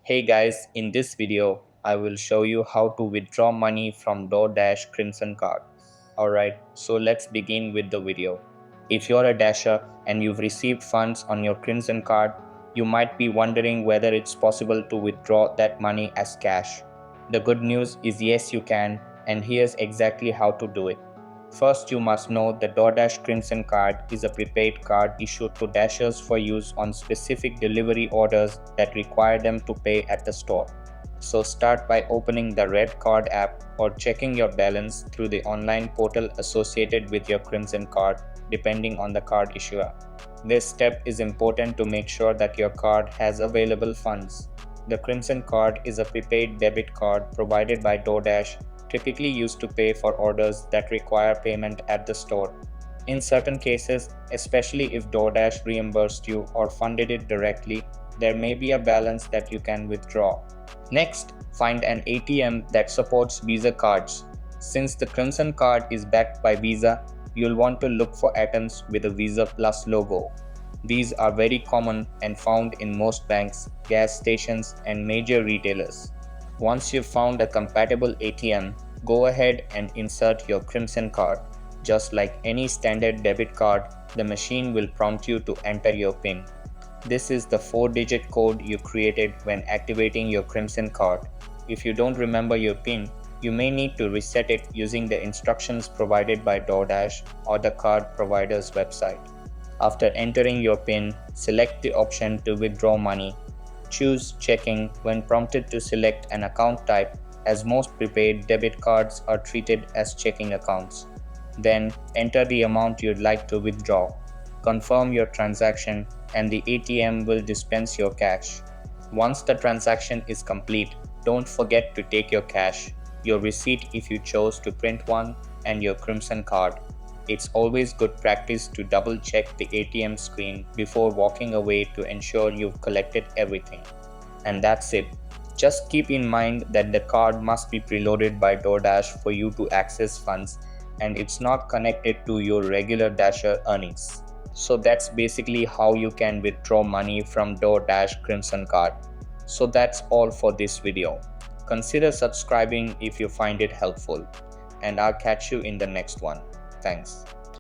Hey guys, in this video, I will show you how to withdraw money from Doordash Crimson Card. Alright, so let's begin with the video. If you're a Dasher and you've received funds on your Crimson Card, you might be wondering whether it's possible to withdraw that money as cash. The good news is yes you can, and here's exactly how to do it. First, you must know the Doordash Crimson Card is a prepaid card issued to Dashers for use on specific delivery orders that require them to pay at the store. So start by opening the Red Card app or checking your balance through the online portal associated with your Crimson Card, depending on the card issuer. This step is important to make sure that your card has available funds. The Crimson Card is a prepaid debit card provided by Doordash, typically used to pay for orders that require payment at the store. In certain cases, especially if Doordash reimbursed you or funded it directly, there may be a balance that you can withdraw. Next, find an ATM that supports Visa cards. Since the Crimson Card is backed by Visa, you'll want to look for items with a Visa Plus logo. These are very common and found in most banks, gas stations, and major retailers. Once you've found a compatible ATM, go ahead and insert your Crimson Card. Just like any standard debit card, the machine will prompt you to enter your PIN. This is the 4-digit code you created when activating your Crimson Card. If you don't remember your PIN, you may need to reset it using the instructions provided by Doordash or the card provider's website. After entering your PIN, select the option to withdraw money. Choose checking when prompted to select an account type, as most prepaid debit cards are treated as checking accounts. Then enter the amount you'd like to withdraw. Confirm your transaction and the ATM will dispense your cash. Once the transaction is complete, don't forget to take your cash, your receipt if you chose to print one, and your Crimson Card. It's always good practice to double check the ATM screen before walking away to ensure you've collected everything. And that's it. Just keep in mind that the card must be preloaded by Doordash for you to access funds, and it's not connected to your regular Dasher earnings. So that's basically how you can withdraw money from Doordash Crimson Card. So that's all for this video. Consider subscribing if you find it helpful, and I'll catch you in the next one. Thanks.